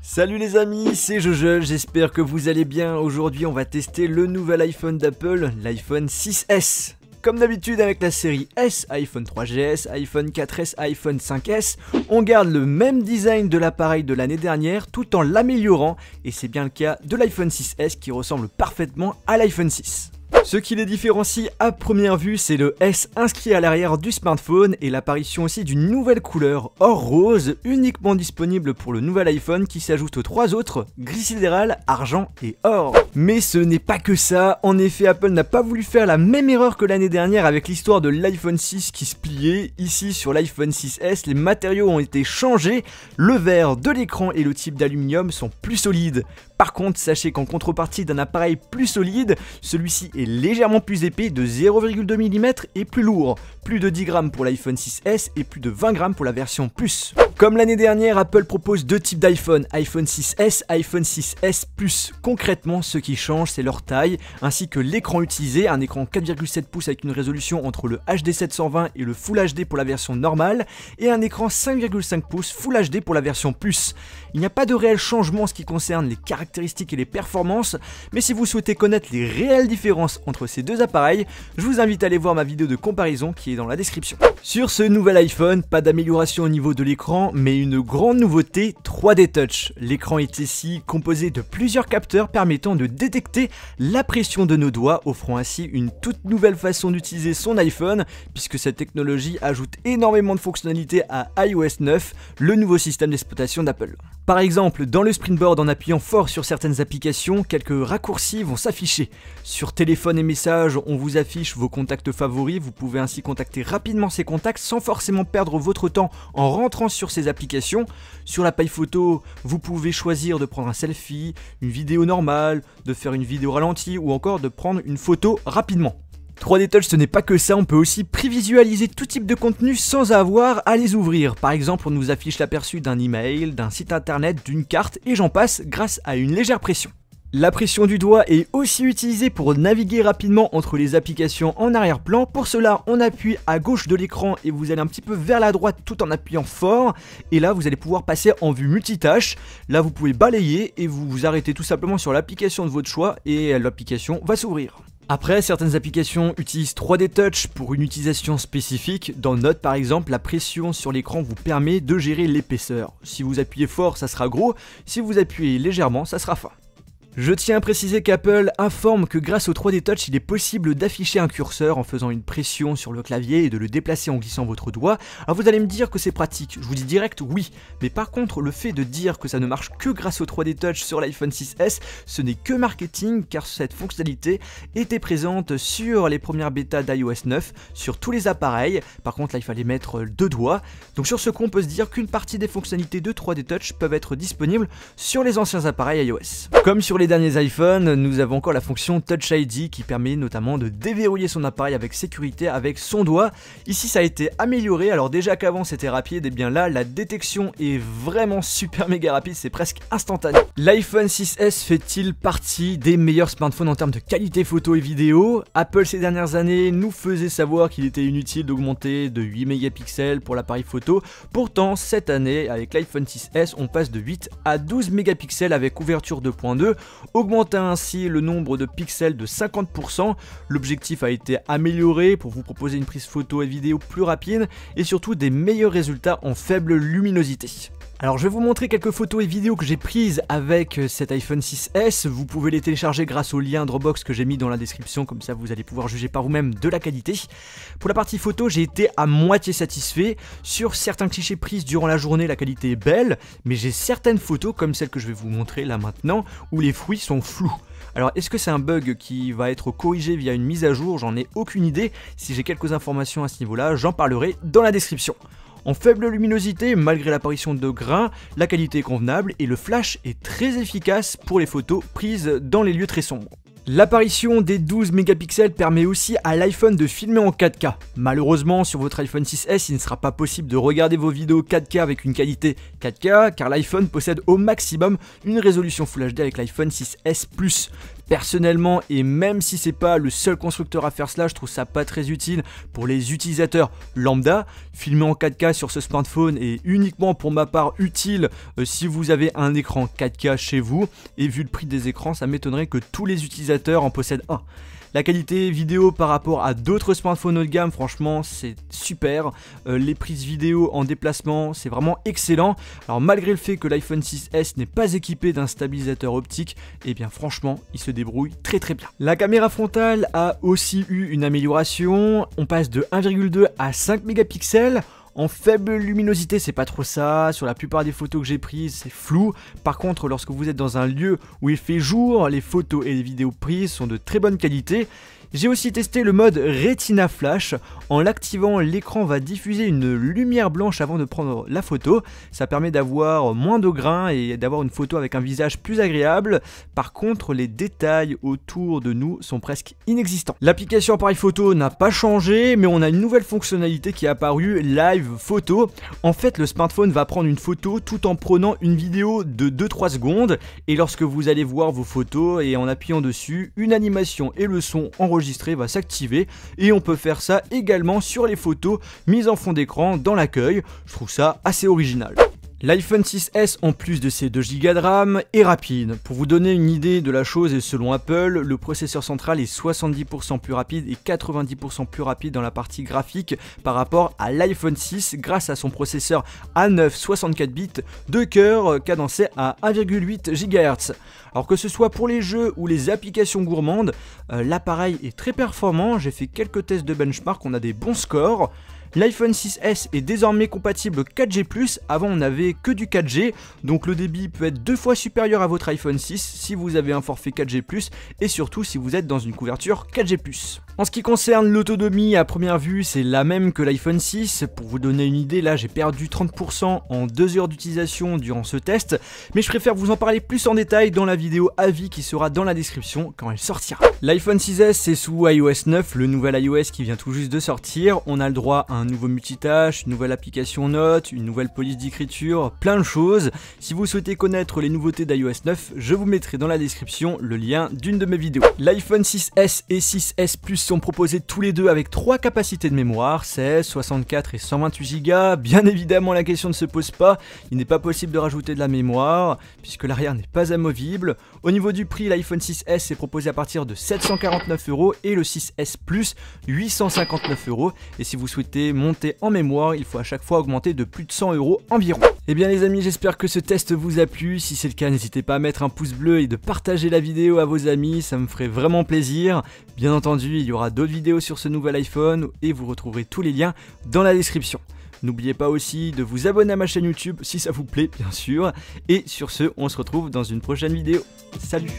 Salut les amis, c'est Jojo, j'espère que vous allez bien. Aujourd'hui on va tester le nouvel iPhone d'Apple, l'iPhone 6S. Comme d'habitude avec la série S, iPhone 3GS, iPhone 4S, iPhone 5S, on garde le même design de l'appareil de l'année dernière tout en l'améliorant, et c'est bien le cas de l'iPhone 6S qui ressemble parfaitement à l'iPhone 6. Ce qui les différencie à première vue, c'est le S inscrit à l'arrière du smartphone et l'apparition aussi d'une nouvelle couleur or rose, uniquement disponible pour le nouvel iPhone qui s'ajoute aux trois autres, gris sidéral, argent et or. Mais ce n'est pas que ça, en effet Apple n'a pas voulu faire la même erreur que l'année dernière avec l'histoire de l'iPhone 6 qui se pliait. Ici sur l'iPhone 6S, les matériaux ont été changés, le verre de l'écran et le type d'aluminium sont plus solides. Par contre, sachez qu'en contrepartie d'un appareil plus solide, celui-ci est légèrement plus épais de 0,2 mm et plus lourd. Plus de 10 grammes pour l'iPhone 6S et plus de 20 grammes pour la version Plus. Comme l'année dernière, Apple propose deux types d'iPhone, iPhone 6S, iPhone 6S Plus. Concrètement, ce qui change, c'est leur taille, ainsi que l'écran utilisé, un écran 4,7 pouces avec une résolution entre le HD 720 et le Full HD pour la version normale, et un écran 5,5 pouces Full HD pour la version Plus. Il n'y a pas de réel changement en ce qui concerne les caractéristiques et les performances, mais si vous souhaitez connaître les réelles différences entre ces deux appareils, je vous invite à aller voir ma vidéo de comparaison qui est dans la description. Sur ce nouvel iPhone, pas d'amélioration au niveau de l'écran, mais une grande nouveauté, 3D Touch. L'écran est ici composé de plusieurs capteurs permettant de détecter la pression de nos doigts, offrant ainsi une toute nouvelle façon d'utiliser son iPhone, puisque cette technologie ajoute énormément de fonctionnalités à iOS 9, le nouveau système d'exploitation d'Apple. Par exemple, dans le Springboard, en appuyant fort sur certaines applications, quelques raccourcis vont s'afficher. Sur téléphone et messages, on vous affiche vos contacts favoris, vous pouvez ainsi contacter rapidement ces contacts sans forcément perdre votre temps en rentrant sur ces applications. Sur l'appareil photo, vous pouvez choisir de prendre un selfie, une vidéo normale, de faire une vidéo ralentie ou encore de prendre une photo rapidement. 3D Touch, ce n'est pas que ça, on peut aussi prévisualiser tout type de contenu sans avoir à les ouvrir. Par exemple, on nous affiche l'aperçu d'un email, d'un site internet, d'une carte et j'en passe grâce à une légère pression. La pression du doigt est aussi utilisée pour naviguer rapidement entre les applications en arrière-plan. Pour cela, on appuie à gauche de l'écran et vous allez un petit peu vers la droite tout en appuyant fort. Et là, vous allez pouvoir passer en vue multitâche. Là, vous pouvez balayer et vous vous arrêtez tout simplement sur l'application de votre choix et l'application va s'ouvrir. Après, certaines applications utilisent 3D Touch pour une utilisation spécifique. Dans Note par exemple, la pression sur l'écran vous permet de gérer l'épaisseur. Si vous appuyez fort, ça sera gros. Si vous appuyez légèrement, ça sera fin. Je tiens à préciser qu'Apple informe que grâce au 3D Touch, il est possible d'afficher un curseur en faisant une pression sur le clavier et de le déplacer en glissant votre doigt. Alors vous allez me dire que c'est pratique, je vous dis direct oui, mais par contre le fait de dire que ça ne marche que grâce au 3D Touch sur l'iPhone 6S, ce n'est que marketing car cette fonctionnalité était présente sur les premières bêtas d'iOS 9, sur tous les appareils. Par contre là il fallait mettre deux doigts, donc sur ce coup on peut se dire qu'une partie des fonctionnalités de 3D Touch peuvent être disponibles sur les anciens appareils iOS. Comme sur les derniers iPhones, nous avons encore la fonction Touch ID qui permet notamment de déverrouiller son appareil avec sécurité avec son doigt. Ici ça a été amélioré, alors déjà qu'avant c'était rapide, et bien là la détection est vraiment super méga rapide, c'est presque instantané. L'iPhone 6S fait-il partie des meilleurs smartphones en termes de qualité photo et vidéo? Apple ces dernières années nous faisait savoir qu'il était inutile d'augmenter de 8 mégapixels pour l'appareil photo. Pourtant cette année avec l'iPhone 6S on passe de 8 à 12 mégapixels avec ouverture 2.2, augmentant ainsi le nombre de pixels de 50%. L'objectif a été amélioré pour vous proposer une prise photo et vidéo plus rapide et surtout des meilleurs résultats en faible luminosité. Alors je vais vous montrer quelques photos et vidéos que j'ai prises avec cet iPhone 6S, vous pouvez les télécharger grâce au lien Dropbox que j'ai mis dans la description, comme ça vous allez pouvoir juger par vous-même de la qualité. Pour la partie photo, j'ai été à moitié satisfait, sur certains clichés prises durant la journée la qualité est belle, mais j'ai certaines photos comme celle que je vais vous montrer là maintenant, où les fruits sont flous. Alors est-ce que c'est un bug qui va être corrigé via une mise à jour? J'en ai aucune idée, si j'ai quelques informations à ce niveau-là, j'en parlerai dans la description. En faible luminosité, malgré l'apparition de grains, la qualité est convenable et le flash est très efficace pour les photos prises dans les lieux très sombres. L'apparition des 12 mégapixels permet aussi à l'iPhone de filmer en 4K. Malheureusement, sur votre iPhone 6S, il ne sera pas possible de regarder vos vidéos 4K avec une qualité 4K, car l'iPhone possède au maximum une résolution Full HD avec l'iPhone 6S Plus. Personnellement, et même si c'est pas le seul constructeur à faire cela, je trouve ça pas très utile pour les utilisateurs lambda. Filmer en 4K sur ce smartphone est uniquement pour ma part utile si vous avez un écran 4K chez vous, et vu le prix des écrans, ça m'étonnerait que tous les utilisateurs en possèdent un. La qualité vidéo par rapport à d'autres smartphones haut de gamme, franchement c'est super. Les prises vidéo en déplacement, c'est vraiment excellent. Alors malgré le fait que l'iPhone 6S n'est pas équipé d'un stabilisateur optique, et bien franchement il se débrouille très bien. La caméra frontale a aussi eu une amélioration. On passe de 1,2 à 5 mégapixels. En faible luminosité, c'est pas trop ça. Sur la plupart des photos que j'ai prises, c'est flou. Par contre, lorsque vous êtes dans un lieu où il fait jour, les photos et les vidéos prises sont de très bonne qualité. J'ai aussi testé le mode Retina Flash. En l'activant, l'écran va diffuser une lumière blanche avant de prendre la photo. Ça permet d'avoir moins de grains et d'avoir une photo avec un visage plus agréable. Par contre, les détails autour de nous sont presque inexistants. L'application appareil photo n'a pas changé, mais on a une nouvelle fonctionnalité qui est apparue, Live Photo. En fait, le smartphone va prendre une photo tout en prenant une vidéo de 2-3 secondes. Et lorsque vous allez voir vos photos et en appuyant dessus, une animation et le son enregistré va s'activer, et on peut faire ça également sur les photos mises en fond d'écran dans l'accueil. Je trouve ça assez original. L'iPhone 6S, en plus de ses 2 Go de RAM, est rapide. Pour vous donner une idée de la chose, et selon Apple, le processeur central est 70% plus rapide et 90% plus rapide dans la partie graphique par rapport à l'iPhone 6 grâce à son processeur A9 64 bits de cœur cadencé à 1,8 GHz. Alors que ce soit pour les jeux ou les applications gourmandes, l'appareil est très performant. J'ai fait quelques tests de benchmark, on a des bons scores. L'iPhone 6S est désormais compatible 4G+, avant on n'avait que du 4G, donc le débit peut être 2 fois supérieur à votre iPhone 6 si vous avez un forfait 4G+, et surtout si vous êtes dans une couverture 4G+. En ce qui concerne l'autonomie, à première vue, c'est la même que l'iPhone 6. Pour vous donner une idée, là j'ai perdu 30% en 2 heures d'utilisation durant ce test, mais je préfère vous en parler plus en détail dans la vidéo avis qui sera dans la description quand elle sortira. L'iPhone 6S c'est sous iOS 9, le nouvel iOS qui vient tout juste de sortir. On a le droit à un nouveau multitâche, une nouvelle application notes, une nouvelle police d'écriture, plein de choses. Si vous souhaitez connaître les nouveautés d'iOS 9, je vous mettrai dans la description le lien d'une de mes vidéos. L'iPhone 6S et 6S Plus sont proposés tous les deux avec 3 capacités de mémoire, 16, 64 et 128 Go. Bien évidemment la question ne se pose pas, il n'est pas possible de rajouter de la mémoire puisque l'arrière n'est pas amovible. Au niveau du prix, l'iPhone 6S est proposé à partir de 749 € et le 6S Plus 859 €. Et si vous souhaitez monter en mémoire, il faut à chaque fois augmenter de plus de 100 € environ. Et bien les amis, j'espère que ce test vous a plu. Si c'est le cas, n'hésitez pas à mettre un pouce bleu et de partager la vidéo à vos amis, ça me ferait vraiment plaisir. Bien entendu, il y aura d'autres vidéos sur ce nouvel iPhone et vous retrouverez tous les liens dans la description. N'oubliez pas aussi de vous abonner à ma chaîne YouTube si ça vous plaît bien sûr. Et sur ce, on se retrouve dans une prochaine vidéo. Salut!